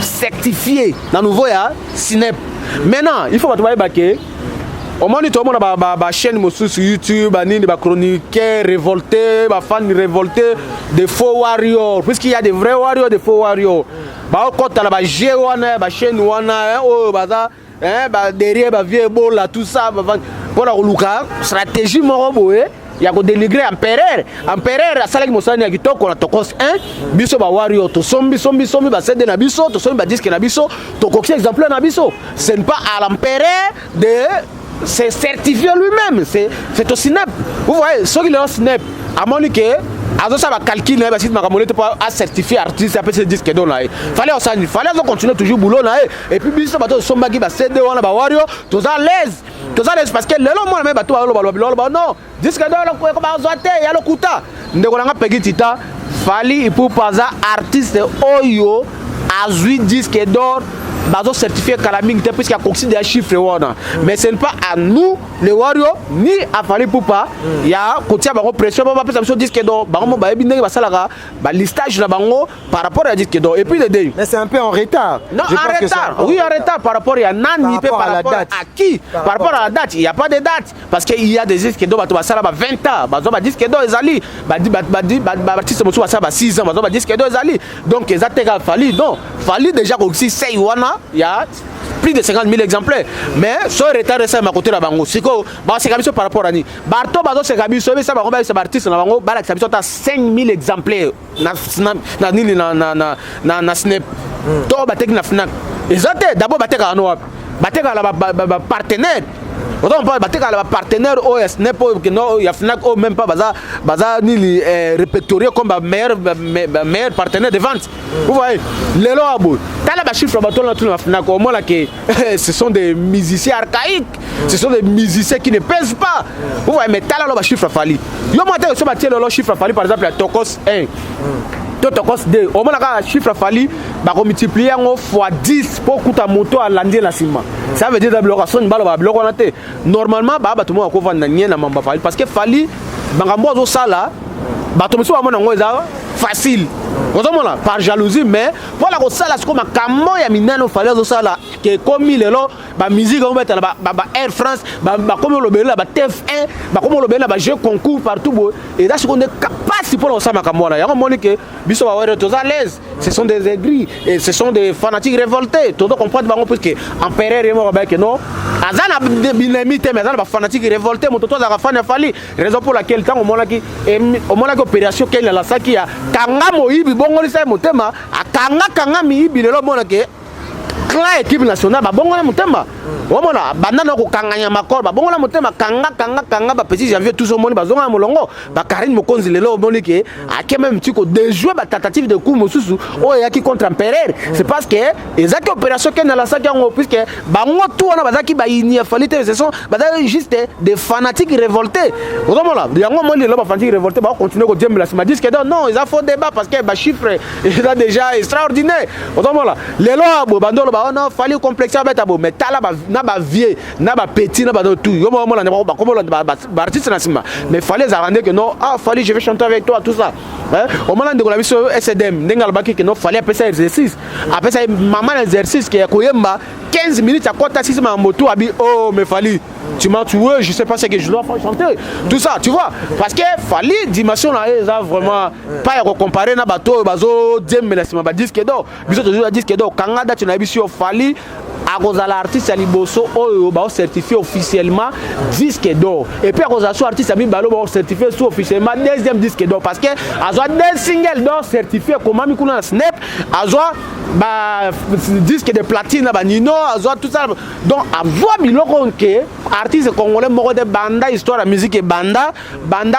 S1: certifié dans nouveau ya Snap maintenant il faut pas trouver baquer au moins tout le monde a chaîne sur YouTube nini ba chroniqueur révolté ba fan révolté des faux warriors puisqu'il y a des vrais warriors des faux warriors ba ko tala ba jé wana ba chaîne wana oh baza hein ba derrière ba vieux beau là tout ça pour la luka stratégie morobo il y a ko dénigrer empereur asalaki mosani ya kitoko na tokos 1 biso ba warrior to sombi ba cede na biso to sombi ba disque na biso to coxi exemplaire na biso ce n'est pas à l'empereur de c'est certifié lui-même c'est au Snap vous voyez ce qu'il est au Snap à Monique azo ça va calculer ba site makamolete pas à certifier artiste après ce disque don là fallait continuer toujours boulot là et puis biso bato sombaki ba cede wana ba warrior to à l'aise parce que le long moi même bato ba non disque don ko ba zote ya lokuta ndeko nanga Peggy Tita Fally Ipupa za artiste oyo azui disque d'or bazo certifié Kalaming puisqu'il y a considéré chiffre wana mais ce n'est pas à nous les warriors ni à Fally Ipupa il y a côté bango pression ba pesa biso disque d'or bango ba yebi ndenge basalaka ba listage na bango par rapport à disque d'or et puis les deux
S7: mais c'est un peu en retard
S1: non en retard oui en retard par rapport à nani par rapport à qui par rapport à la date il y a pas de date parce que il y a des disques d'or bato basala ba 20 ans bazo ba disque d'or ezali ba artiste mosu basala ba 6 ans bazo ba disque d'or ezali donc ezateka Fally non Fally déjà aussi say wana il y a plus de 50 000 exemplaires. Mais ce retard ça m'a côté la bango. Siko, bah c'est comme ça par rapport à ni. Barto bazo c'est comme ça, ça va combattre ces artistes na bango, bah ça à 5 000 exemplaires na snap. To ba tek na Fnac. Exactement, d'abord ba tek à no. Ba tek à la partenaire. Autant pas battre à la partenaire OS n'est pas que non il y a Fnac ou même pas baza ni répertorié comme meilleur partenaire de vente. Vous voyez les lois t'as la chiffre bateau là tout la Fnac au moins là que ce sont des musiciens archaïques, ce sont des musiciens qui ne pèsent pas. Vous voyez mais t'as là le chiffre fali. Yo moi t'as battre le chiffre fali par exemple à Tokos 1. Tokos 2 au moins là chiffre fali ba multiplier en fois 10 pour coûter moto à lander la ciment. Ça veut dire d'abord son balo ba bloquer na té. Normalement ba tout le monde ko vendre na mamba fali parce que fali bangambo zo sala ba to miso ba mona ngoza facile. Là, par jalousie mais voilà ko sala ce comme kamo ya minano fali zo sala que comme lelo ba musique on mettre ba Air France ba comme le bela ba TF1 ba comme le bela ba jeu concours partout et là ce qu'on est capable pour on sama kamo là ya moni que biso ba were tous à l'aise. Ce sont des aigris et ce sont des fanatiques révoltés. Tout le monde comprend parce que empereur et moi que non azana binamite mais azana ba fanatiques révoltés mon toto za fan fali raison pour laquelle tant au moment là opération qu'elle la saki ya kanga moyibi bongo lisa motema akanga miyibi lelo mona ke la équipe nationale ba bongo na motema omona bandana ko kanganya makor ba bongo na motema kanga ba petit janvier tout ce monde ba zonga molongo ba Karine Mokonzi lelo moni ke ake même tiko de jouer ba tentative de coup mosusu o yaki contre empereur c'est parce que ezaki opération que na la saki ngo puisque ba ngotu wana bazaki ba ini falite ce sont ba juste des fanatiques révoltés omona yango moni lelo ba fanatiques révoltés ba continuer ko djembe la sima disque non ils a faux débat parce que ba chiffre il a déjà extraordinaire omona lelo bo bandolo ba on fallait complexer beta bo mais tala ba na ba vieux na ba petit na ba tout yo mo la ba comme ba artiste na sima mais fallait arranger que non fallait je vais chanter avec toi tout ça hein au moment de la biso SDM ndengal baki que non fallait appeler ça exercice après ça maman exercice que koyemba 15 minutes à côté 6 ma moto abi oh mais fallait tu m'as tué je sais pas ce que je dois faire chanter tout ça tu vois parce que fallait dimension là ça vraiment pas à comparer na bateau bazo djem la sima ba disque d'or biso toujours disque d'or kangada tu na biso fallait à cause de l'artiste à Liboso oh ba certifié officiellement disque d'or et puis à cause de l'artiste à Balo ba certifié sous officiellement deuxième disque d'or parce que azo deux singles d'or certifié comme Mikuna Snap azo ba disque de platine ba Nino azo tout ça donc azo biloko que artiste congolais moko de banda histoire de musique et banda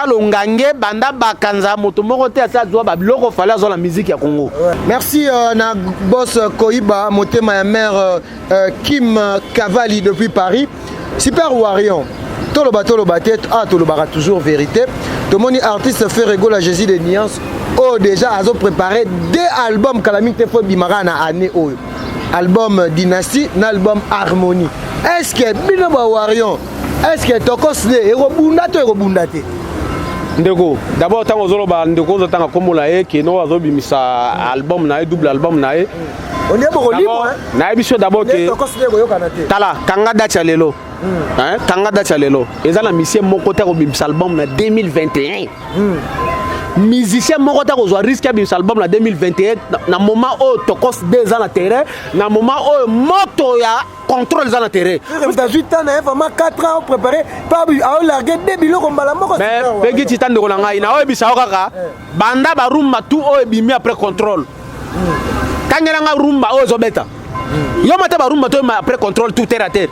S1: longange banda bakanza moto moko te ça azo ba biloko fallait azo la musique ya Congo.
S7: Merci na boss Koiba motema ya mère Kim Cavali depuis Paris. Super Warion. Toloba tête, toloba toujours vérité. Tout le monde artiste fait rigoler à Jésus de Nuance. Oh déjà ils ont préparé 2 albums Calamité Fo Bimara na année oh. Album Dynastie, na album Harmonie. Est-ce que Binoba Warion, est-ce que Tokos ne rebundate
S1: ndeko d'abord tant ozolo ba ndeko zo tanga komola e ke no azo bimisa album na double album na e
S7: on est beaucoup libre
S1: na biso d'abord que tala kanga data lelo hein kanga data lelo ezala mission moko ta ko bimisa album na 2021 musicien moko ta ko zo risque ya bimisa album na 2021 na moment où Tokos 2 ans na terrain na moment où moto ya contrôle dans terrain.
S7: 28 ans, vraiment 4 ans préparé. Pas à larguer des biloko mbala moko.
S1: Mais pegi titan de kolanga ina o bisa okaka banda ba rumba tout o bimi après contrôle. Kanyala nga rumba o zo beta. Yo mata ba rumba tout après contrôle tout terre à terre.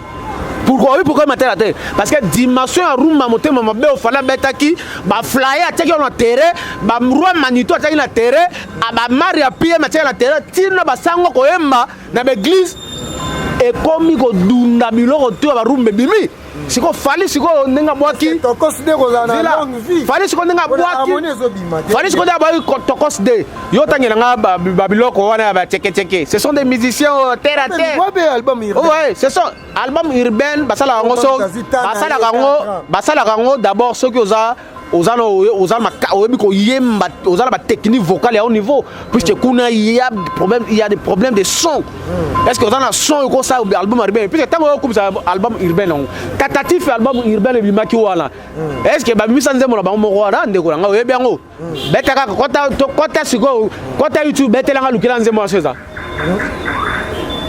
S1: Pourquoi terre à terre? Parce que dimension à rumba motema mabe o fala beta ki ba flyer ataki na terrain, ba roi manito ataki na terrain, ba maria pie ataki na terrain, tina ba sango ko emba na l'église. Et comme il y a des biloko tu vas rumbe bimi si ko fali si ko nenga boaki
S7: Tokos de kozana longue vie
S1: fali si ko nenga boaki fali si ko da ba Tokos de yo tangela nga ba biloko wana ba cheke ce sont des musiciens terre à terre ouais ce sont album urbain basala ngo so basala ngo d'abord ceux qui aux technique vocale à haut niveau puisque il y a des problèmes de son est-ce que vous avez un son comme ça album urbain puisque tant que ça album urbain tentatif album urbain le bimaki wala est-ce que ba misanze mo ba mo wala ndeko nga oyebi yango betaka kota siko kota YouTube betelanga lukila nzemo ça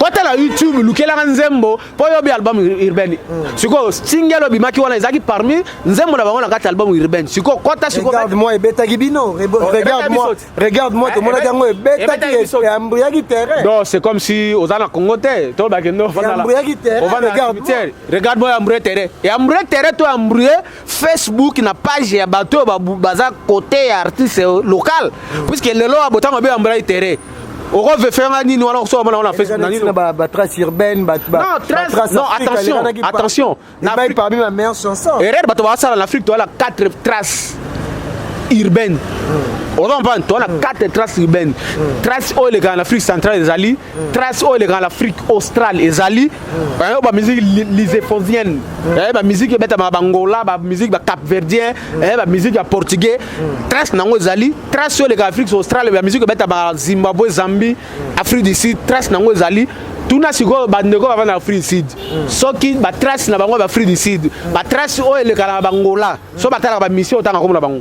S1: Kota la YouTube lukela nzembo po yo bi album urbain. Siko single bimaki wana ezaki parmi nzembo na bango na kati album urbain. Siko kota siko
S7: regarde-moi ebeta gibino regarde-moi to mona jango ebeta ki ambuya ki terrain.
S1: Non, c'est comme si aux ana Congo te to ba kendo fana la. Regarde-moi ambuya terrain. Et ambuya terrain to ambuya Facebook na page ya bato baza côté artiste local puisque le lo abotanga be ambuya terrain. On veut faire un nid, on a fait
S7: une trace urbaine,
S1: non, attention.
S7: L'Afrique parmi ma meilleure chanson.
S1: Et en Afrique, tu as 4 traces urbaines. On a 4 traces urbaines. Traces où les gars en Afrique centrale, les alliés. Traces où les gars en Afrique australe, les alliés. La musique lyséphonienne. La musique Angola, la musique cap-verdien, la musique portugais. Traces dans les alliés. Traces où les gars en Afrique australe, la musique Zimbabwe, Zambie, Afrique du Sud. Traces dans les alliés. Tout na sigo bandeko avant l'Afrique du Sud. Soki ba trace na bango ba Afrique du Sud. Ba trace où les gars en Angola. So ba tala ba mission autant comme la bango.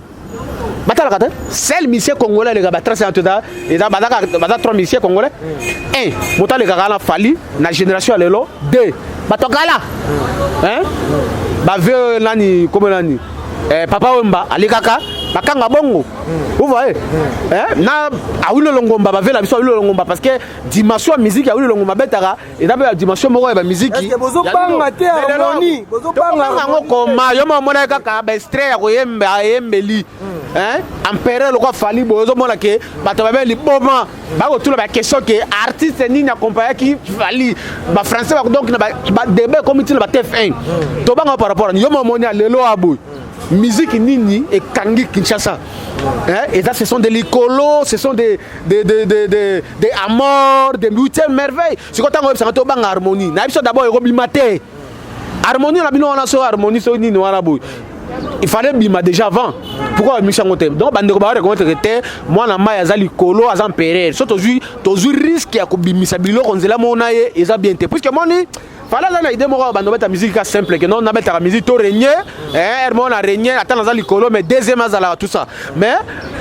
S1: Batala kata seul mission congolais les gars ba trace en tout ça et da ba 3 missions congolais. 1 mota les gars na fali na génération lelo 2 batokala hein ba ve nani comme nani papa Wemba alikaka bakanga bongo vous voyez na awilo longomba ba vela biso awilo longomba parce que dimension musique awilo longomba betaka et d'abord dimension moko ba musique
S7: bozo banga te harmonie bozo banga
S1: ngoko ma yo mona kaka ba extrait ya koyemba yembeli empereur le quoi fali bozo mona ke bato ba beli boma ba ko tula ba question que artiste ni na compagnie qui fali ba français donc ba débat comme il ba TF1 to banga par rapport yo mona lelo aboy musique nini et kangi Kinshasa et ça ce sont des licolos, ce sont des amours, des huitièmes merveilles. C'est quand on a to bang harmonie na biso d'abord ero bimate harmonie na bino on a so harmonie so nini wana boy. Il fallait bima déjà avant. Pourquoi Michangote? Donc bande ko ba reconnaître que moi na ma ya likolo azan perere. So to risque ya ko bimisa bilo konzela mona ye eza bien te puisque moni fala la idée moko bando beta musique simple que non na beta musique to régner hermon a régner attends dans likolo mais deuxième azala tout ça mais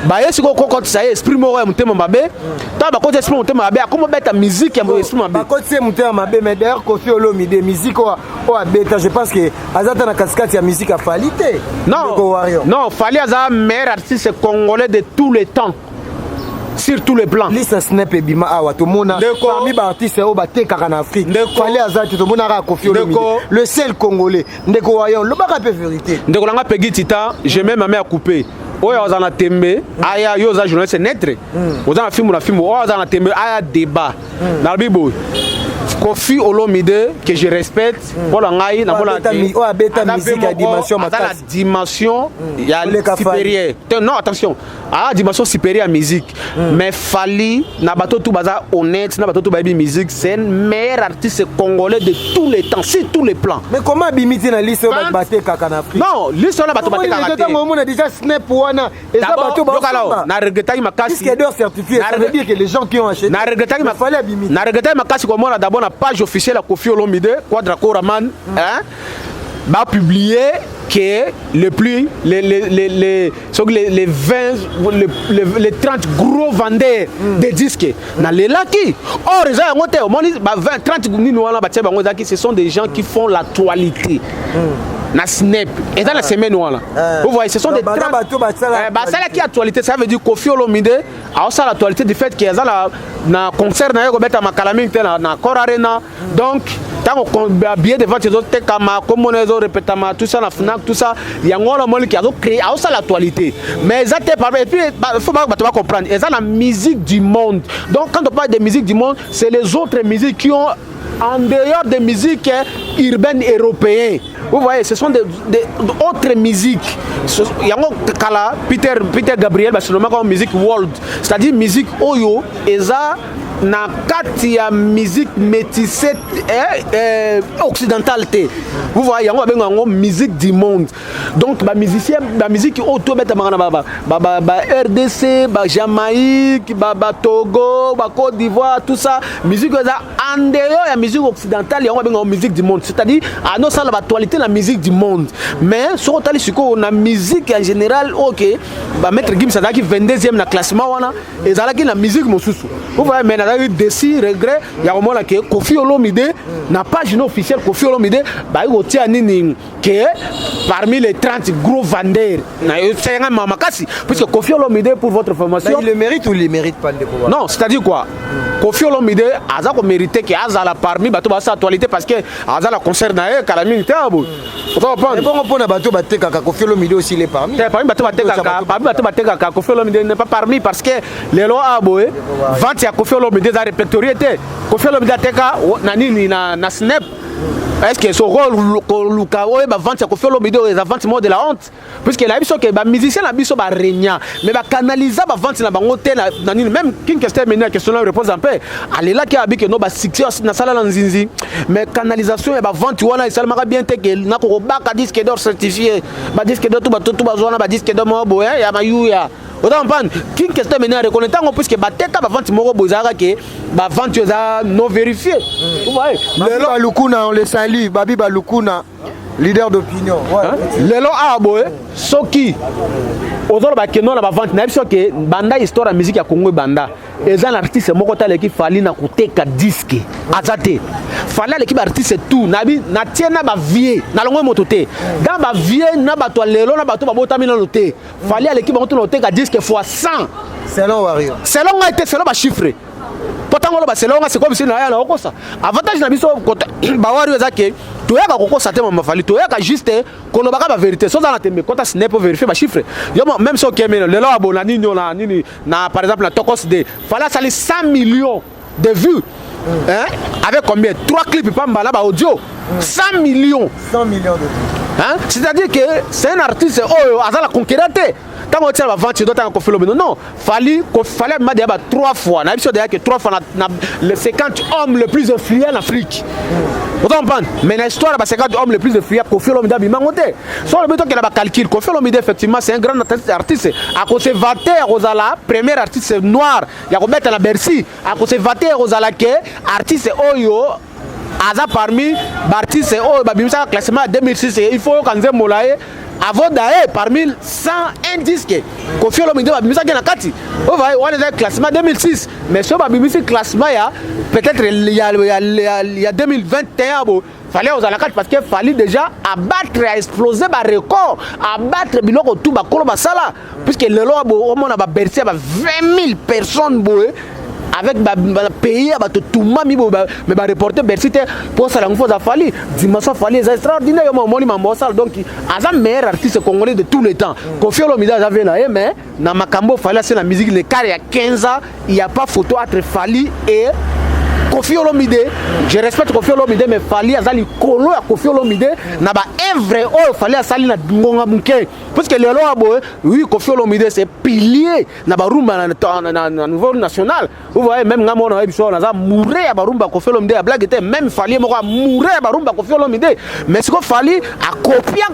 S1: ba yesi ko kokot ça esprit moko ya mutema mabe ta ba côté esprit mutema mabe comme beta musique ya esprit mabe
S7: ba côté mutema mabe mais d'ailleurs Kofi Olomide musique o beta je pense que azata na cascade ya musique a falité
S1: non fali aza meilleur artiste congolais de tous les temps. Sur tous les plans.
S7: Lisa Snap et Bima Awa, tout le monde parmi les artistes au Batek en Afrique. Fallait Azati, tout le monde a confié le seul Congolais. Ndeko Wayon, le bac à vérité.
S1: Ndeko Langa Peggy Tita, j'ai même ma mère coupée. Oya ozana tembe aya yo za journaliste netre ozana film oya ozana tembe aya débat na bibo Kofi Olomide que je respecte pour la ngai na mola
S7: beta musique à dimension
S1: la dimension il y a supérieur non attention à dimension supérieure à musique mais Fali na bato tout baza honnête na bato tout baby musique c'est un meilleur artiste congolais de tous les temps sur tous les plans.
S7: Mais comment bimiti na liste ba baté kaka na Afrique
S1: non liste na bato baté kaka
S7: on a déjà snap wana et ça bato ba
S1: na regretter makasi
S7: disque certifié ça veut dire que les gens qui ont acheté
S1: na regretter makasi comme moi d'abord la page officielle à Kofi Olomide Quadra Koraman va publier que les 30 gros vendeurs de disques dans les laki. Or, les 30 ce sont des gens qui font l'actualité. Na Snap et dans la semaine voilà vous voyez ce sont des 30 ça qui actualité ça veut dire Kofi Olomide a ça l'actualité du fait qu'il y a na concert na yo beta makalami na Cor Arena donc tant qu'on bien devant les autres kama comme on les répéter tout ça na Fnac tout ça il y a ngolo mol qui a créé a ça l'actualité mais ça et puis il faut pas comprendre et ça la musique du monde donc quand on parle de musique du monde c'est les autres musiques qui ont en dehors des musiques urbaines européennes. Vous voyez, ce sont des autres musiques. Il y a un Peter Gabriel, c'est le comme musique world. C'est-à-dire musique oyo, et ça, na kati ya musique métissée occidentale. Vous voyez, il y a une musique du monde. Donc, la musique auto, RDC, Jamaïque, Togo, Côte d'Ivoire, tout ça. Musique en dehors de la musique occidentale, il y a une musique du monde. C'est-à-dire, à nos salles, l'actualité, la musique du monde. Mais, sur la musique en général, ok, Maître Gims, c'est qui 22e dans le classement, et ça, la musique, vous voyez, mais eu décis regret ya komona ke Koffi Olomide na page officielle Koffi Olomide ba yo tia nini que parmi les 30 gros vendeurs na yo senga mamakasi puisque Koffi Olomide pour votre formation
S7: il le mérite ou il le mérite pas de
S1: non c'est-à-dire quoi Koffi Olomide aza ko mériter que azala parmi bato ba sa actualité parce que azala concert na e kala mingi tabo
S7: mais bon pour na bato bateka Koffi Olomide aussi il est parmi
S1: bato bateka Koffi Olomide n'est pas parmi parce que les lois aboé vente ya Koffi Olomide za répertorié té Koffi Olomide ateka na nini na snap est-ce que ce rôle luka oye ba vente ya Koffi Olomide les vente mot de la honte puisque la biso que ba musicien na biso ba régna mais ba canaliser ba vente na bango té na nini même king question mener question là réponse un peu alela ki abi que no ba succès na sala na nzinzi mais canalisation ya ba vente wana isalama bien té que na ko baka disque d'or certifié ba disque d'or tout ba zona ba disque d'or mo boya ya mayuya autant prendre king question mener reconnaître ngo puisque ba teka ba vente mo bozaka que ba vente za non vérifié vous voyez
S7: le Lukuna on le salue Babi Balukuna leader d'opinion
S1: lelo aboye soki ozolo bakeno na bavante na biso ke banda histoire ya musique ya Congo banda eza na artiste moko tala ki fali na kuteka disque azate fali ale ki ba artiste tout na bi na tiena ba vie na longo moto te dans ba vie na bato lelo na bato babotami na lote fali ale ki ba moto teka disque fois 100
S7: selon Wario
S1: selon a été selon ba chiffre potangolo ba selon c'est comme si na ya na okosa avantage na biso ba Wario ezake toyaka kokosa te mama fali toyaka juste kolobaka ba vérité so za na tembe kota snap pour vérifier ba chiffre yo même so kemena lelo abona nini na nini na par exemple la Tokos de fala sali 100 millions de vues hein avec combien 3 clips pamba là ba audio 100 millions
S7: de vues
S1: hein c'est-à-dire que c'est un artiste oh azala conquérant quand on tient la vente doit être Koffi Olomide non fallait m'a 3 fois na biso que 3 fois les 50 hommes les plus influents en Afrique vous comprenez mais la histoire ba 50 hommes les plus influents Koffi Olomide bima monté sur le beton que la calcul Koffi Olomide effectivement c'est un grand artiste à cause vaté Rosala premier artiste noir ya ko mettre la Bercy à cause vaté Rosala que artiste oyo aza parmi artiste oyo ba bimisa classement 2006 il faut quand Molaye avant d'aller parmi 101 disques Koffi Olomide ba bimisa na kati on va le classement 2006 mais ce ba bimisa classement ya peut-être il y a 2021 bon fallait aux alakati parce que fallait déjà abattre à exploser ba record abattre biloko tout ba kolo ba sala puisque le loi au monde ba Bercy ba 20 000 personnes boé avec pays tout mami mais ba reporter Bercy pour ça la fois a fallu dimension fallu extraordinaire yo moni mambo sala donc azam meilleur artiste congolais de tous les temps Koffi Olomide avait là mais na makambo fallait c'est la musique le carré à 15 ans il y a pas photo entre Fally et Koffi Olomide je respecte Koffi Olomide mais Fally azali kolo ya Koffi Olomide na ba vrai oh Fally asali na ngonga muke parce que le loi boy oui Koffi Olomide c'est pilier na ba rumba na niveau national vous voyez même ngamo na biso na za mourir ya ba rumba Koffi Olomide ya blague était même Fally moko mourir ya ba rumba Koffi Olomide mais ce que Fally a copié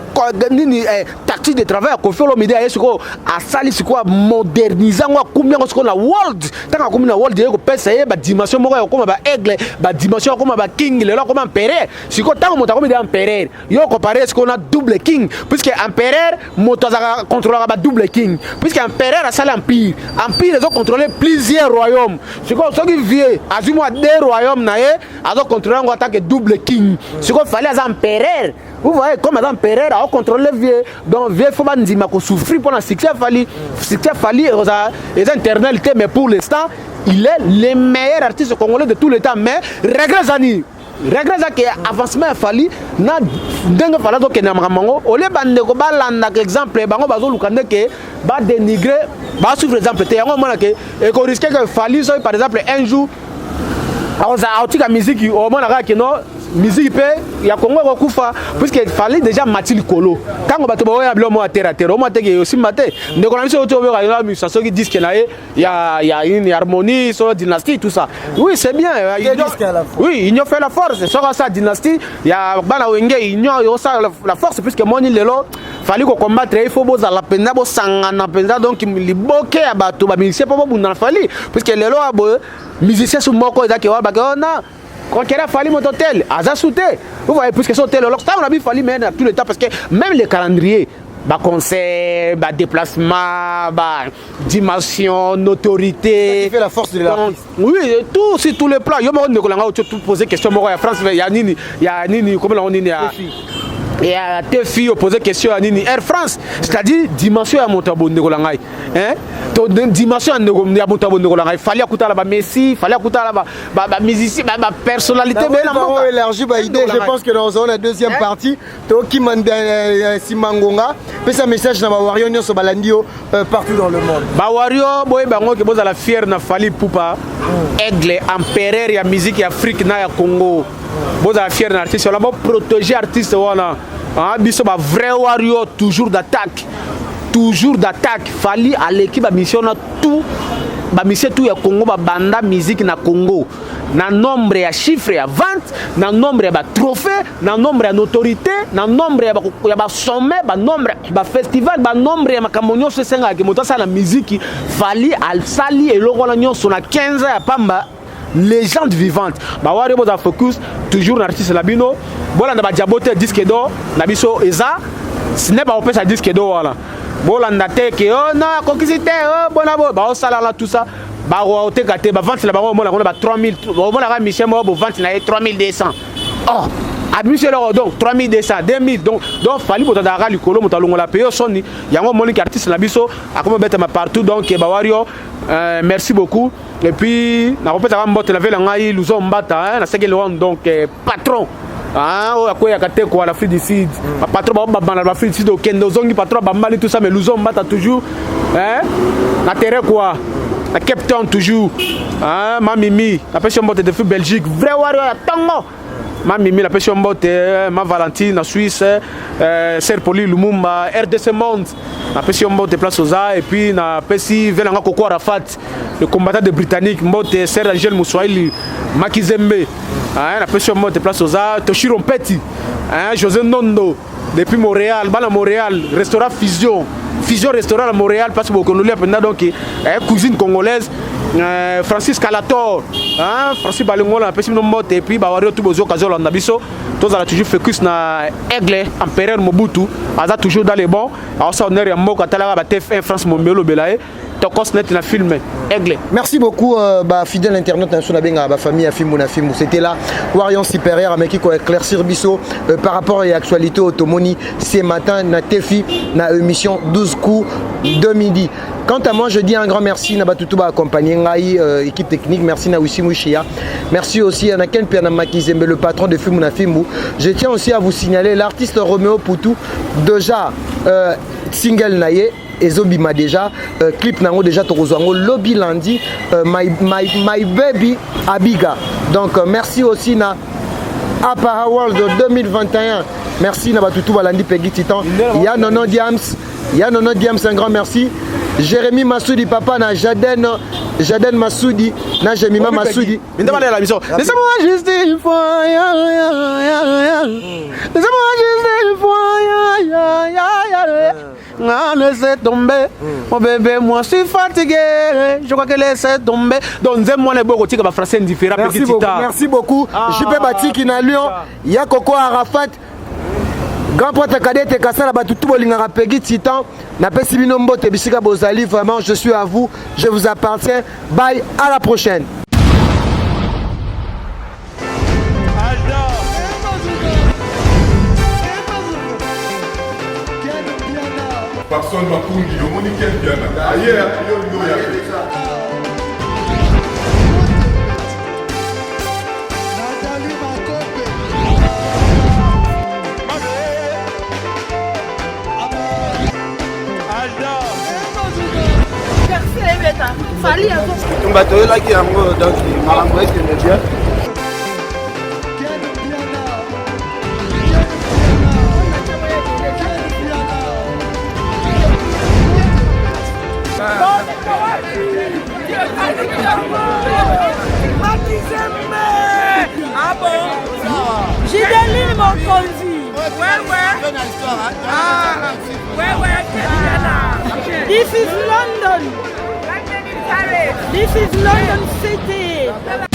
S1: nini tactique de travail à Koffi Olomide ya siko asali siko moderniser ngwa combien ko na world taka combien na world ko pesa ba dimension moko ya koma ba aigle ba dimension comme ba king le là comme empereur si ko tango moto comme empereur yo comparer ce qu'on a double king puisque empereur moto za contrôler ba double king puisque empereur a sali empire ils ont contrôlé plusieurs royaumes si ko so qui vie azuma deux royaumes na ye azo contrôler en tant que double king si ko fallait az empereur vous voyez comme az empereur a contrôler vie donc vie faut pas ndima ko souffrir pour la succès Fally les internels mais pour l'instant il est le meilleur artiste congolais de tous les temps mais regret que avancement Fally na ndenge fala donc na mamango ole bande ko balanda exemple bango bazo lukande ke ba dénigrer ba suivre exemple te yango mona ke e ko risquer que Fally so par exemple un jour a otika musique au mona ka no musique pe ya Congo ko kufa puisque Fally déjà Mathilde Kolo quand bato ba ya bilomo a terre o mate ke aussi mate ndeko na biso oto be ka mi ça so qui disque na il y a une harmonie sur dynastie tout ça oui c'est bien oui il fait la force sur sa dynastie il y a bana wenge il ça la force puisque moni lelo Fally ko combattre il faut boza la penda bo sangana penda donc liboke ya bato ba musicien po bo na Fally puisque lelo abo musicien sou moko ezaki wa ba na quand il a fallu mon hôtel, à Zasouté, vous voyez, puisque son hôtel, alors ça on a mis fallu mais dans tout le temps parce que même les calendriers, concert, déplacement, dimension, notoriété.
S7: Ça qui fait la force de l'artiste.
S1: Oui, tout sur tous les plans. Je me pose des questions. En France, il y a Nini, comment on dit, il y a tes filles poser question à Nini Air France, c'est-à-dire dimension à Montabo Negolangai. Dimension à Montabo Negolangai. Fallait écouter la Messi, fallait écouter la musicien, la personnalité.
S7: Élargi idée. Je pense que dans la deuxième partie, Toki Manda Simangonga, fait un message dans Wario Nyoso Balandio partout dans le monde.
S1: Wario, boy, bango que vous la fière na Fali Poupa, aigle, empereur ya musique Afrique na ya Congo. Vous avez fier d'artiste, on a protéger artiste voilà. Biso ba vrai Wario toujours d'attaque. Toujours d'attaque. Fali à l'équipe mission na tout ba mission tout ya Congo ba banda musique na Congo. Na nombre ya chiffre ya vente, na nombre ya ba trophée, na nombre ya notoriété, na nombre ya ba sommet, ba nombre ba festival, ba nombre ya makamonyo se senga ke motasa la musique Fali al sali et lokona nyonso na 15 ya pamba. Légende vivante. Wario boza focus toujours na artiste labino. Bola na ba diabote disque d'or na biso eza. Ce n'est pas opé sa disque d'or wala. Bola na te ke oh na conquisité oh bona bo ba osala la tout ça. Ba o te gâté ba vente la ba mo na ba 3000 bo na ga Michel mo bo vente na 3200. Oh abusé leur donc 3200 2000 donc fali boza dara likolo motalongo la payo soni yango moni artiste na biso akoma beta ma partout donc Wario merci beaucoup. Et puis, na repère ça va mbote la vela ngai luzo mbata na seke le donc patron o akoya kate ko la Afrique du Sud patron ba bana la Afrique du Sud au Kendo zongi patron ba mali tout ça mais luzo mbata toujours na terre quoi na Cape Town toujours ma mimi la pêche mbote de Belgique vrai Wario ya tango ma mimi la pêche mbote ma Valentine na Suisse Ser Poli Lumumba RDC Monde na pêche mbote place oza et puis na pesi velanga Koko Arafat le combattant de Britannique mbote Ser Angel Mouswaili Makizembe na pêche mbote place oza Toshiro Mpeti José Nondo depuis Montréal bana Montréal restaurant Fusion restaurant à Montréal parce que vous pendant donc cuisine congolaise Francis Calator Francis Balingola pesi mbote et puis Wario tout bozo kazola na biso tous ala toujours focus na aigle empereur Mobutu aza toujours dans les bons alors ça honneur ya mboka talaka ba TF1 France Mombelo Belaye tokos net na film aigle. Merci beaucoup fidèle internaute na sona benga ba famille Afimbu na Fimbu. C'était là Wario supérieur avec qui ko éclaircir biso par rapport à l'actualité automoni ce matin na TFI na émission 12 coups de midi. Quant à moi, je dis un grand merci na Batutuba accompagné ngai équipe technique, merci na Wisimu Chia. Merci aussi à Naken Piana Makizembe le patron de Fimbu na Fimbu. Je tiens aussi à vous signaler l'artiste Roméo Poutou déjà single naye ezobima déjà clip nango déjà tokozwango lobby lundi my baby Abiga. Donc merci aussi na Apara World 2021. Merci na Batutuba lundi Peggy Titan. Ya Nono Diams un grand merci. Jérémy Massoudi papa na Jaden Massoudi na Jemima Massoudi. Laissez-moi juste une fois. Laissez-moi juste une fois. Laissez tomber. Mon bébé, moi je suis fatigué. Je crois que laissez tomber. Donc moi les beaux qui va français indifférent. Merci beaucoup. JP Batiki na Lyon. Ya Koko Arafat. Grand prêtre Kadete Kassala Batutu Bolingara Peggy Titan. Na Pesibino Mbote Bisika Bozali. Vraiment, je suis à vous. Je vous appartiens. Bye. À la prochaine.
S6: Personne m'a conduit, au monde quel bien. Ailleurs,
S3: Fali a
S7: bato là qui a donc malambo est que bien.
S3: Ah bon? J'ai des lignes mon conduit. This is London. This is London City.